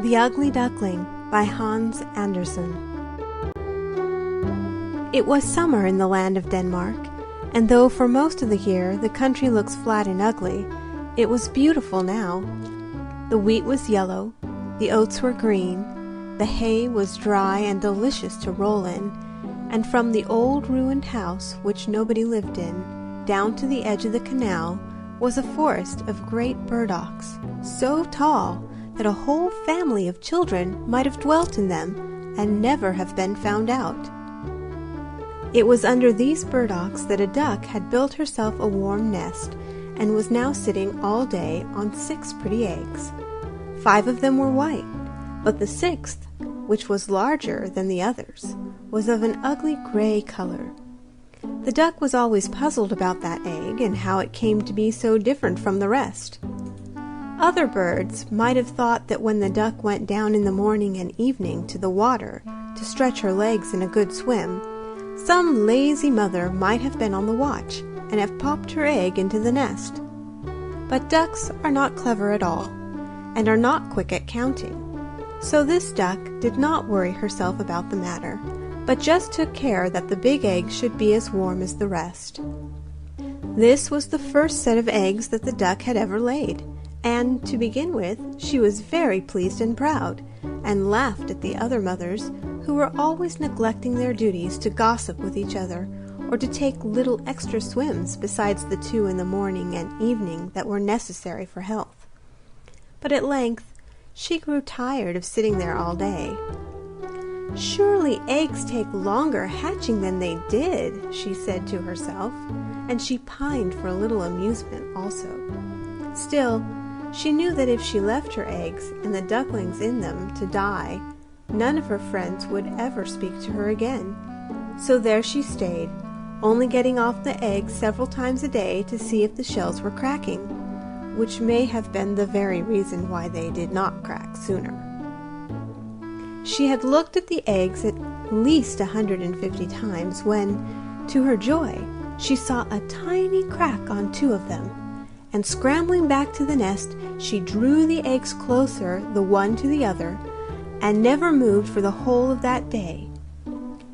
The Ugly Duckling by Hans Andersen. It was summer in the land of Denmark, and though for most of the year the country looks flat and ugly, it was beautiful now. The wheat was yellow, the oats were green, the hay was dry and delicious to roll in, and from the old ruined house which nobody lived in, down to the edge of the canal, was a forest of great burdocks, so tall that a whole family of children might have dwelt in them and never have been found out. It was under these burdocks that a duck had built herself a warm nest, and was now sitting all day on 6 pretty eggs. 5 of them were white, but the 6th, which was larger than the others, was of an ugly gray color. The duck was always puzzled about that egg and how it came to be so different from the rest. Other birds might have thought that when the duck went down in the morning and evening to the water to stretch her legs in a good swim, some lazy mother might have been on the watch and have popped her egg into the nest. But ducks are not clever at all, and are not quick at counting. So this duck did not worry herself about the matter, but just took care that the big egg should be as warm as the rest. This was the first set of eggs that the duck had ever laid, and, to begin with, she was very pleased and proud, and laughed at the other mothers, who were always neglecting their duties to gossip with each other, or to take little extra swims besides the 2 in the morning and evening that were necessary for health. But at length she grew tired of sitting there all day. "Surely eggs take longer hatching than they did," she said to herself, and she pined for a little amusement also. Still, she knew that if she left her eggs and the ducklings in them to die, none of her friends would ever speak to her again. So there she stayed, only getting off the eggs several times a day to see if the shells were cracking, which may have been the very reason why they did not crack sooner. She had looked at the eggs at least 150 times when, to her joy, she saw a tiny crack on 2 of them, and scrambling back to the nest, she drew the eggs closer the one to the other, and never moved for the whole of that day.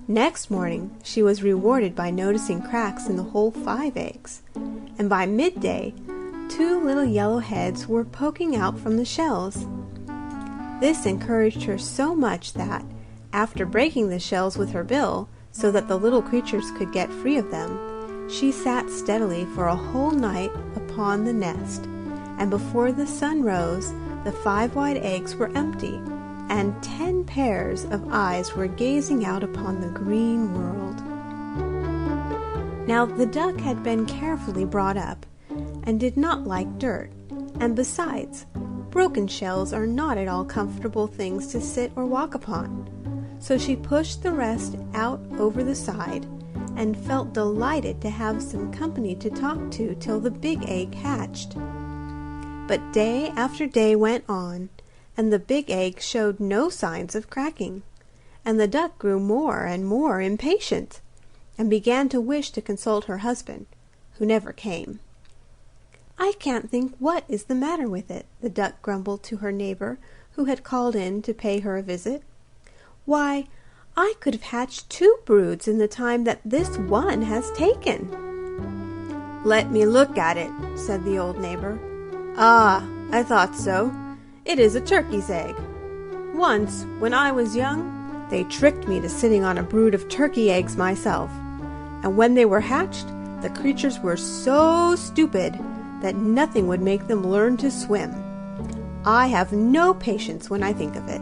Next morning she was rewarded by noticing cracks in the whole 5 eggs, and by midday 2 little yellow heads were poking out from the shells. This encouraged her so much that, after breaking the shells with her bill so that the little creatures could get free of them, she sat steadily for a whole night upon the nest, and before the sun rose the 5 white eggs were empty, and 10 pairs of eyes were gazing out upon the green world. Now the duck had been carefully brought up, and did not like dirt, and besides, broken shells are not at all comfortable things to sit or walk upon. So she pushed the rest out over the side, and felt delighted to have some company to talk to till the big egg hatched. But day after day went on, and the big egg showed no signs of cracking, and the duck grew more and more impatient, and began to wish to consult her husband, who never came. "I can't think what is the matter with it," the duck grumbled to her neighbor, who had called in to pay her a visit. "Why, I could have hatched 2 broods in the time that this one has taken." "Let me look at it," said the old neighbor. "Ah, I thought so. It is a turkey's egg. Once, when I was young, they tricked me to sitting on a brood of turkey eggs myself, and when they were hatched, the creatures were so stupid that nothing would make them learn to swim. I have no patience when I think of it."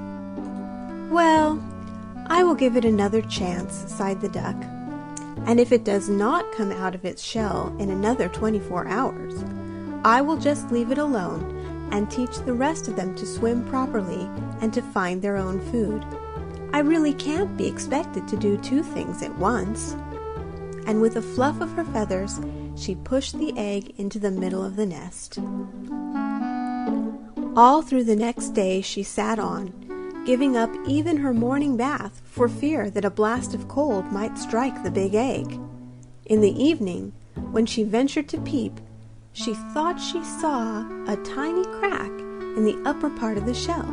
"Well, I will give it another chance," sighed the duck, "and if it does not come out of its shell in another 24 hours, I will just leave it alone and teach the rest of them to swim properly and to find their own food. I really can't be expected to do 2 things at once." And with a fluff of her feathers, she pushed the egg into the middle of the nest. All through the next day she sat on, giving up even her morning bath for fear that a blast of cold might strike the big egg. In the evening, when she ventured to peep, she thought she saw a tiny crack in the upper part of the shell.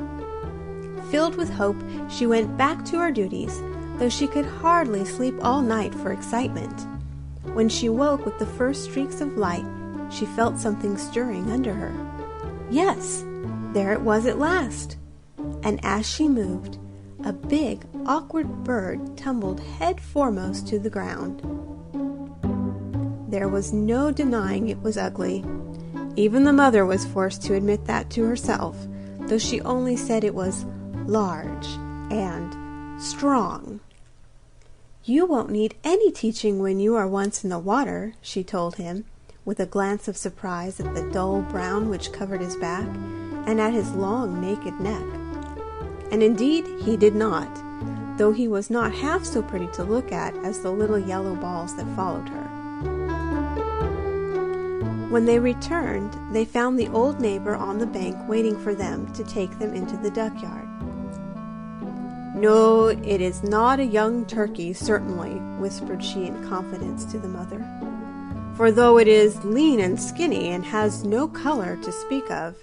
Filled with hope, she went back to her duties, though she could hardly sleep all night for excitement. When she woke with the first streaks of light, she felt something stirring under her. Yes, there it was at last. And as she moved, a big, awkward bird tumbled head foremost to the ground. There was no denying it was ugly. Even the mother was forced to admit that to herself, though she only said it was large and strong. "You won't need any teaching when you are once in the water," she told him, with a glance of surprise at the dull brown which covered his back, and at his long naked neck. And indeed he did not, though he was not half so pretty to look at as the little yellow balls that followed her. When they returned, they found the old neighbor on the bank waiting for them to take them into the duck yard. "No, it is not a young turkey, certainly," whispered she in confidence to the mother. "For though it is lean and skinny and has no color to speak of,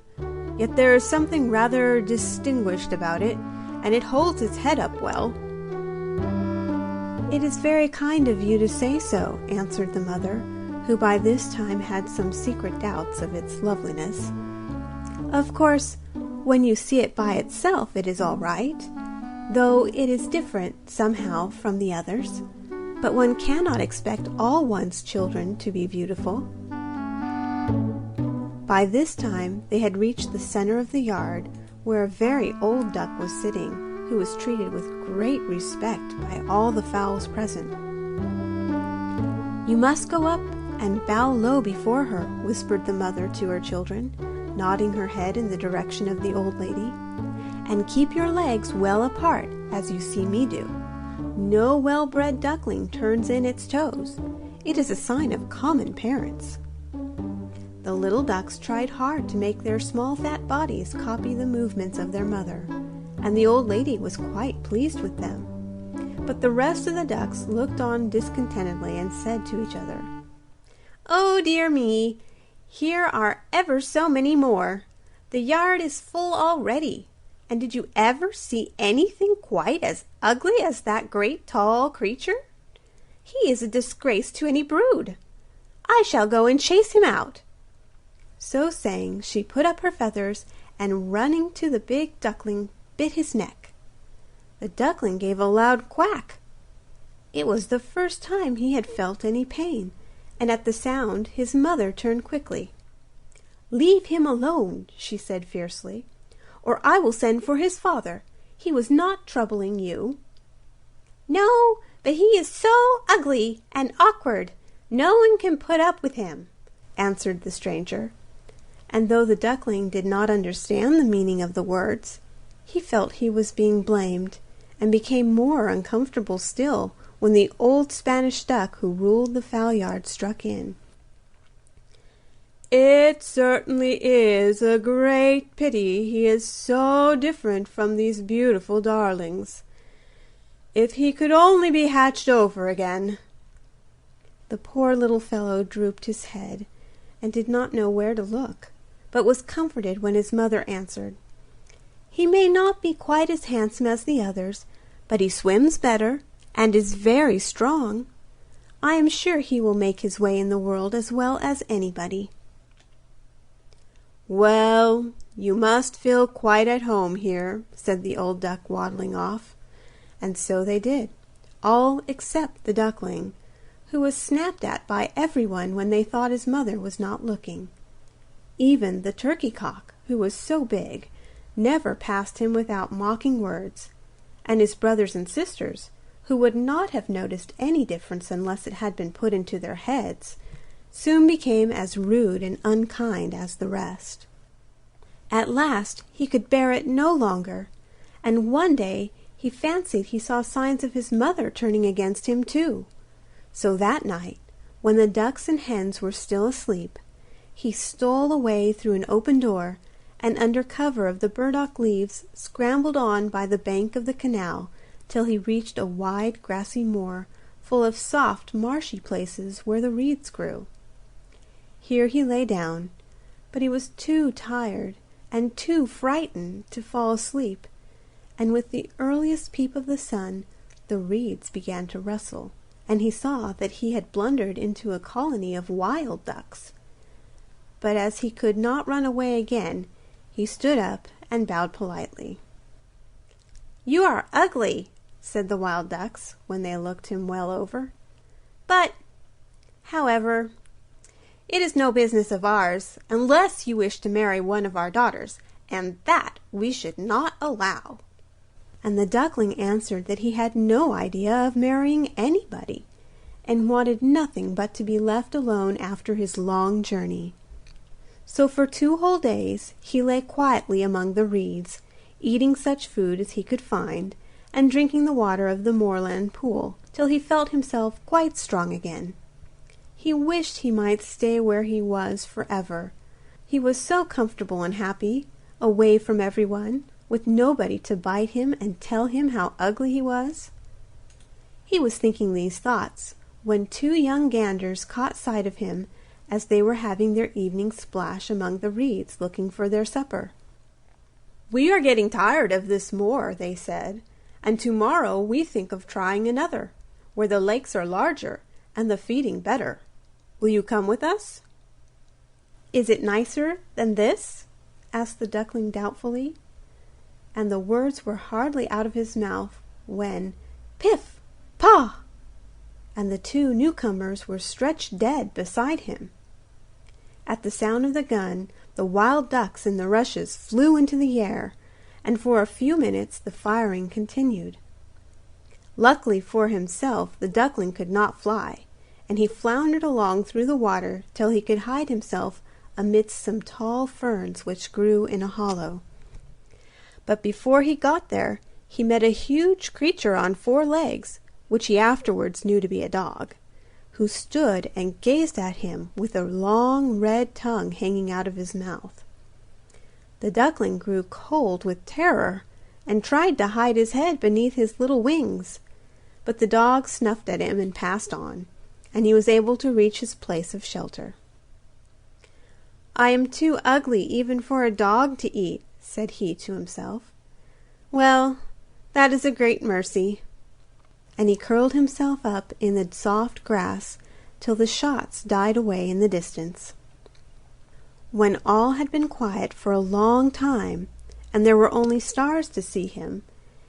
yet there is something rather distinguished about it, and it holds its head up well." "It is very kind of you to say so," answered the mother, who by this time had some secret doubts of its loveliness. "Of course, when you see it by itself it is all right, though it is different somehow from the others. But one cannot expect all one's children to be beautiful." By this time they had reached the center of the yard, where a very old duck was sitting, who was treated with great respect by all the fowls present. "You must go up and bow low before her," whispered the mother to her children, nodding her head in the direction of the old lady, "and keep your legs well apart, as you see me do. No well-bred duckling turns in its toes. It is a sign of common parents." The little ducks tried hard to make their small fat bodies copy the movements of their mother, and the old lady was quite pleased with them. But the rest of the ducks looked on discontentedly and said to each other, "Oh dear me, here are ever so many more. The yard is full already. And did you ever see anything quite as ugly as that great tall creature? He is a disgrace to any brood. I shall go and chase him out." So saying, she put up her feathers, and running to the big duckling, bit his neck. The duckling gave a loud quack. It was the first time he had felt any pain, and at the sound his mother turned quickly. "Leave him alone," she said fiercely, "or I will send for his father. He was not troubling you." "No, but he is so ugly and awkward, no one can put up with him," answered the stranger. And though the duckling did not understand the meaning of the words, he felt he was being blamed, and became more uncomfortable still when the old Spanish duck who ruled the fowl yard struck in. "It certainly is a great pity he is so different from these beautiful darlings. If he could only be hatched over again." The poor little fellow drooped his head, and did not know where to look, but was comforted when his mother answered, "He may not be quite as handsome as the others, but he swims better, and is very strong. I am sure he will make his way in the world as well as anybody." "Well, you must feel quite at home here," said the old duck, waddling off. And so they did, all except the duckling, who was snapped at by everyone when they thought his mother was not looking. Even the turkey-cock, who was so big, never passed him without mocking words, and his brothers and sisters, who would not have noticed any difference unless it had been put into their heads, soon became as rude and unkind as the rest. At last he could bear it no longer, and one day he fancied he saw signs of his mother turning against him too. So that night, when the ducks and hens were still asleep, he stole away through an open door, and under cover of the burdock leaves scrambled on by the bank of the canal till he reached a wide grassy moor full of soft marshy places where the reeds grew. Here he lay down, but he was too tired and too frightened to fall asleep, and with the earliest peep of the sun, the reeds began to rustle, and he saw that he had blundered into a colony of wild ducks. But as he could not run away again, he stood up and bowed politely. "You are ugly," said the wild ducks, when they looked him well over. "But, however, it is no business of ours, unless you wish to marry one of our daughters, and that we should not allow." And the duckling answered that he had no idea of marrying anybody, and wanted nothing but to be left alone after his long journey. So for 2 whole days he lay quietly among the reeds, eating such food as he could find, and drinking the water of the moorland pool, till he felt himself quite strong again. He wished he might stay where he was forever. He was so comfortable and happy, away from everyone, with nobody to bite him and tell him how ugly he was. He was thinking these thoughts when 2 young ganders caught sight of him as they were having their evening splash among the reeds looking for their supper. "We are getting tired of this moor," they said, "and tomorrow we think of trying another, where the lakes are larger and the feeding better. Will you come with us?" "Is it nicer than this?" asked the duckling doubtfully, and the words were hardly out of his mouth when piff, paw, and the 2 newcomers were stretched dead beside him. At the sound of the gun, the wild ducks in the rushes flew into the air, and for a few minutes the firing continued. Luckily for himself, the duckling could not fly, and he floundered along through the water till he could hide himself amidst some tall ferns which grew in a hollow. But before he got there, he met a huge creature on 4 legs, which he afterwards knew to be a dog, who stood and gazed at him with a long red tongue hanging out of his mouth. The duckling grew cold with terror, and tried to hide his head beneath his little wings, but the dog snuffed at him and passed on, and he was able to reach his place of shelter. "I am too ugly even for a dog to eat," said he to himself. "Well, that is a great mercy." And he curled himself up in the soft grass till the shots died away in the distance. When all had been quiet for a long time, and there were only stars to see him,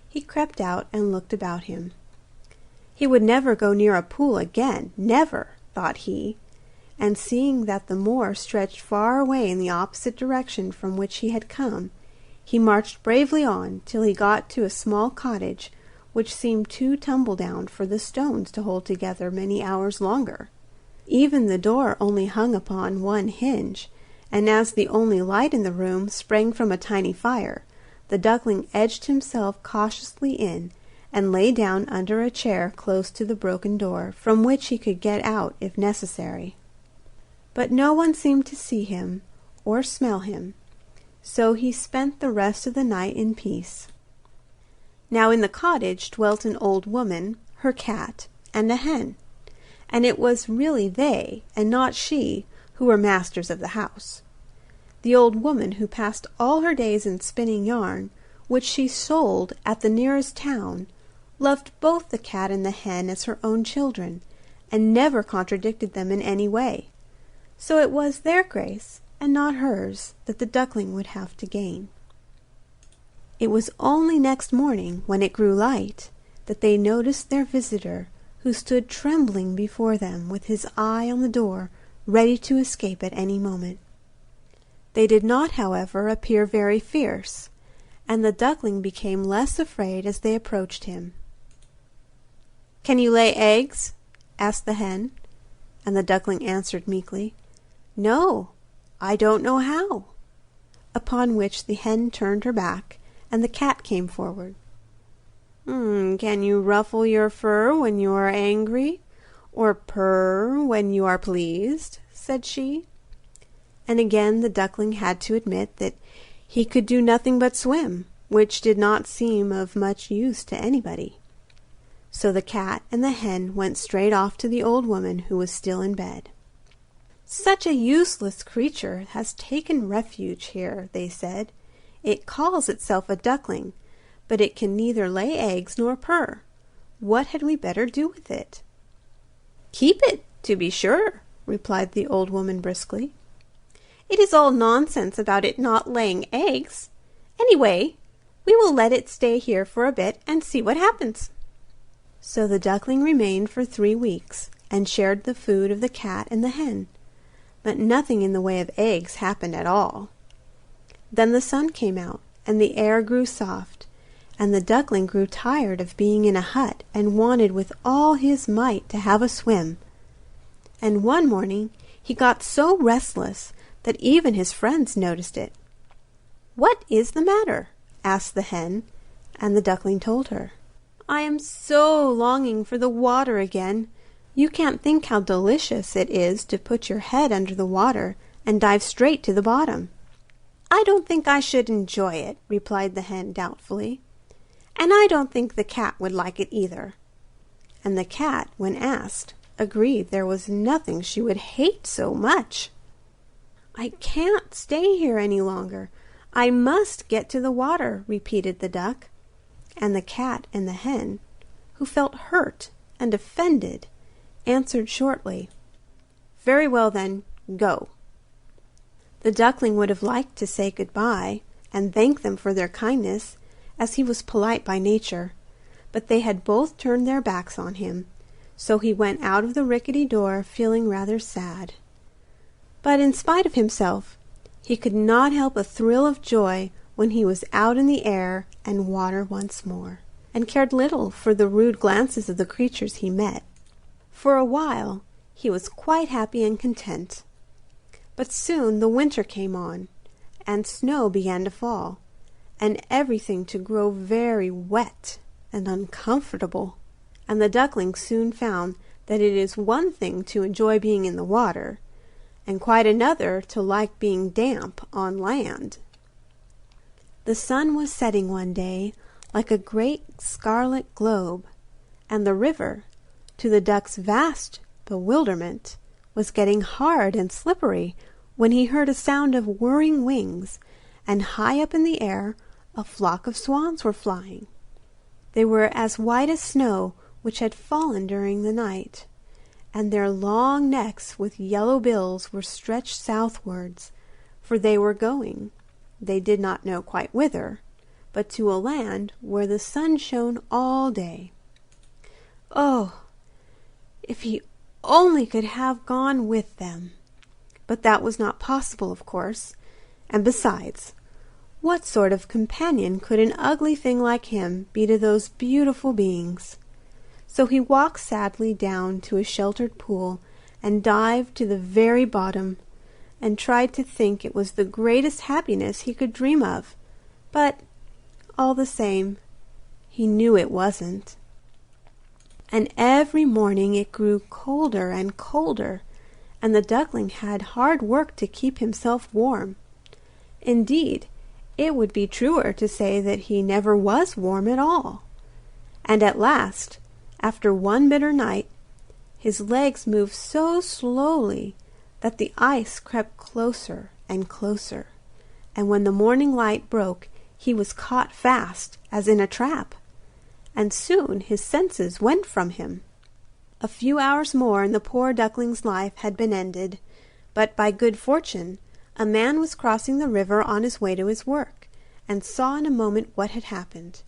he crept out and looked about him. He would never go near a pool again, never, thought he, and seeing that the moor stretched far away in the opposite direction from which he had come, he marched bravely on till he got to a small cottage which seemed too tumble-down for the stones to hold together many hours longer. Even the door only hung upon 1 hinge, and as the only light in the room sprang from a tiny fire, the duckling edged himself cautiously in and lay down under a chair close to the broken door, from which he could get out if necessary. But no one seemed to see him or smell him, so he spent the rest of the night in peace. Now in the cottage dwelt an old woman, her cat, and a hen, and it was really they, and not she, who were masters of the house. The old woman, who passed all her days in spinning yarn, which she sold at the nearest town, loved both the cat and the hen as her own children, and never contradicted them in any way. So it was their grace, and not hers, that the duckling would have to gain. It was only next morning, when it grew light, that they noticed their visitor, who stood trembling before them with his eye on the door, ready to escape at any moment. They did not, however, appear very fierce, and the duckling became less afraid as they approached him. "Can you lay eggs?" asked the hen, and the duckling answered meekly, "No, I don't know how." Upon which the hen turned her back, and the cat came forward. "Can you ruffle your fur when you are angry, or purr when you are pleased?" said she. And again the duckling had to admit that he could do nothing but swim, which did not seem of much use to anybody. So the cat and the hen went straight off to the old woman, who was still in bed. "Such a useless creature has taken refuge here," they said. "It calls itself a duckling, but it can neither lay eggs nor purr. What had we better do with it?" "Keep it, to be sure," replied the old woman briskly. "It is all nonsense about it not laying eggs. Anyway, we will let it stay here for a bit and see what happens." So the duckling remained for 3 weeks and shared the food of the cat and the hen, but nothing in the way of eggs happened at all. Then the sun came out, and the air grew soft, and the duckling grew tired of being in a hut and wanted with all his might to have a swim. And one morning he got so restless that even his friends noticed it. "What is the matter?" asked the hen, and the duckling told her. "I am so longing for the water again. You can't think how delicious it is to put your head under the water and dive straight to the bottom." "I don't think I should enjoy it," replied the hen doubtfully. "And I don't think the cat would like it either." And the cat, when asked, agreed there was nothing she would hate so much. "I can't stay here any longer. I must get to the water," repeated the duck. And the cat and the hen, who felt hurt and offended, answered shortly, "Very well then, go." The duckling would have liked to say goodbye and thank them for their kindness, as he was polite by nature, but they had both turned their backs on him, so he went out of the rickety door feeling rather sad. But in spite of himself, he could not help a thrill of joy when he was out in the air and water once more, and cared little for the rude glances of the creatures he met. For a while he was quite happy and content. But soon the winter came on, and snow began to fall, and everything to grow very wet and uncomfortable. And the duckling soon found that it is one thing to enjoy being in the water, and quite another to like being damp on land. The sun was setting one day like a great scarlet globe, and the river, to the duck's vast bewilderment, was getting hard and slippery when he heard a sound of whirring wings, and high up in the air a flock of swans were flying. They were as white as snow which had fallen during the night, and their long necks with yellow bills were stretched southwards, for they were going, they did not know quite whither, but to a land where the sun shone all day. Oh, if he only could have gone with them! But that was not possible, of course, and besides, what sort of companion could an ugly thing like him be to those beautiful beings? So he walked sadly down to a sheltered pool and dived to the very bottom, and tried to think it was the greatest happiness he could dream of, but all the same, he knew it wasn't. And every morning it grew colder and colder, and the duckling had hard work to keep himself warm. Indeed, it would be truer to say that he never was warm at all. And at last, after one bitter night, his legs moved so slowly that the ice crept closer and closer, and when the morning light broke, he was caught fast as in a trap, and soon his senses went from him. A few hours more and the poor duckling's life had been ended, but by good fortune a man was crossing the river on his way to his work, and saw in a moment what had happened.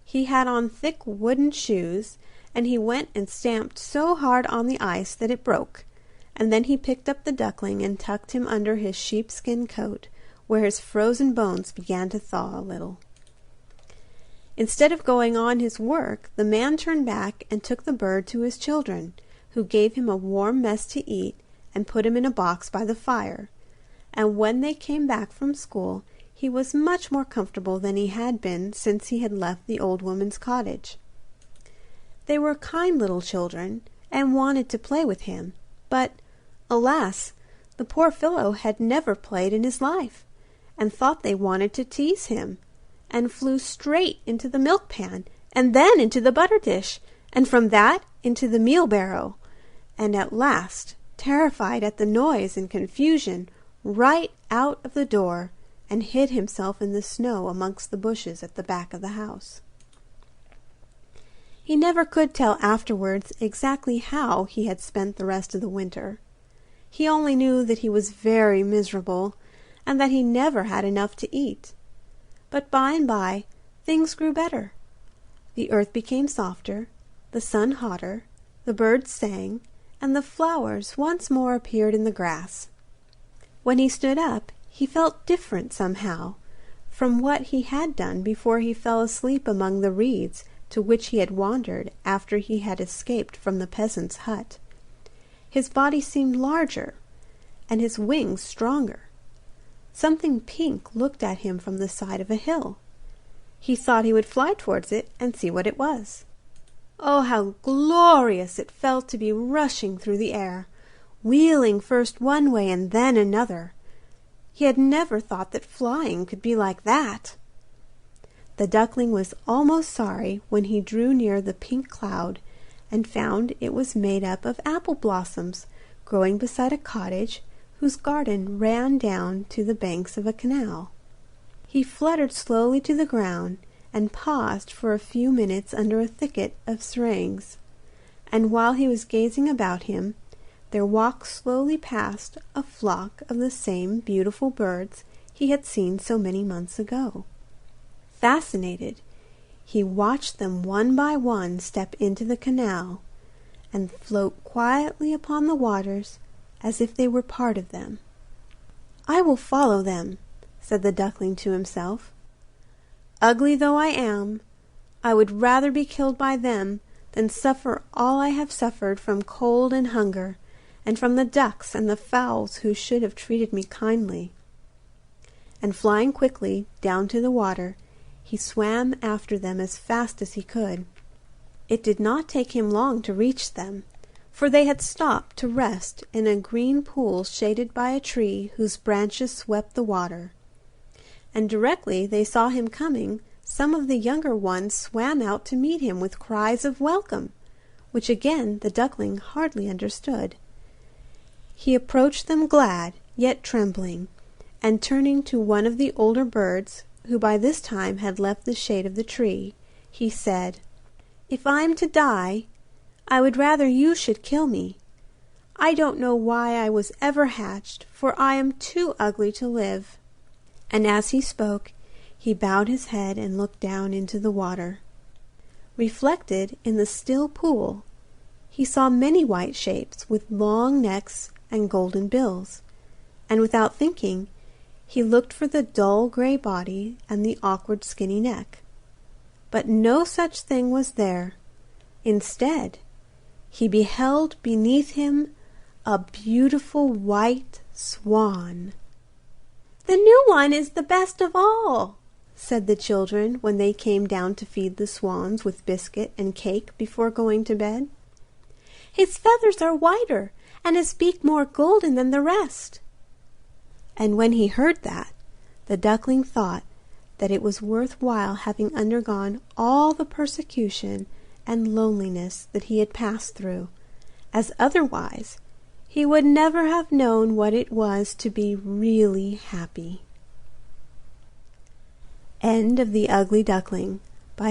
He had on thick wooden shoes, and he went and stamped so hard on the ice that it broke, and then he picked up the duckling and tucked him under his sheepskin coat, where his frozen bones began to thaw a little. Instead of going on his work, the man turned back and took the bird to his children, who gave him a warm mess to eat and put him in a box by the fire, and when they came back from school he was much more comfortable than he had been since he had left the old woman's cottage. They were kind little children, and wanted to play with him, but, alas, the poor fellow had never played in his life, and thought they wanted to tease him, and flew straight into the milk pan, and then into the butter dish, and from that into the meal barrow, and at last, terrified at the noise and confusion, right out of the door, and hid himself in the snow amongst the bushes at the back of the house. He never could tell afterwards exactly how he had spent the rest of the winter. He only knew that he was very miserable, and that he never had enough to eat. But by and by things grew better. The earth became softer, the sun hotter, the birds sang, and the flowers once more appeared in the grass. When he stood up, he felt different somehow from what he had done before he fell asleep among the reeds to which he had wandered after he had escaped from the peasant's hut. His body seemed larger, and his wings stronger. Something pink looked at him from the side of a hill. He thought he would fly towards it and see what it was. Oh, how glorious it felt to be rushing through the air, wheeling first one way and then another. He had never thought that flying could be like that. The duckling was almost sorry when he drew near the pink cloud and found it was made up of apple blossoms growing beside a cottage whose garden ran down to the banks of a canal. He fluttered slowly to the ground and paused for a few minutes under a thicket of syringas, and while he was gazing about him, there walked slowly past a flock of the same beautiful birds he had seen so many months ago. Fascinated, he watched them one by one step into the canal and float quietly upon the waters as if they were part of them. "I will follow them," said the duckling to himself. "Ugly though I am, I would rather be killed by them than suffer all I have suffered from cold and hunger, and from the ducks and the fowls who should have treated me kindly." And flying quickly down to the water, he swam after them as fast as he could. It did not take him long to reach them, for they had stopped to rest in a green pool shaded by a tree whose branches swept the water. And directly they saw him coming, some of the younger ones swam out to meet him with cries of welcome, which again the duckling hardly understood. He approached them glad, yet trembling, and turning to one of the older birds, who by this time had left the shade of the tree, he said, "If I am to die, I would rather you should kill me. I don't know why I was ever hatched, for I am too ugly to live." And as he spoke, he bowed his head and looked down into the water. Reflected in the still pool, he saw many white shapes with long necks and golden bills, and without thinking, he looked for the dull gray body and the awkward skinny neck. But no such thing was there. Instead, he beheld beneath him a beautiful white swan. "The new one is the best of all," said the children when they came down to feed the swans with biscuit and cake before going to bed. "His feathers are whiter, and his beak more golden than the rest." And when he heard that, the duckling thought that it was worth while having undergone all the persecution and loneliness that he had passed through, as otherwise he would never have known what it was to be really happy. End of The Ugly Duckling by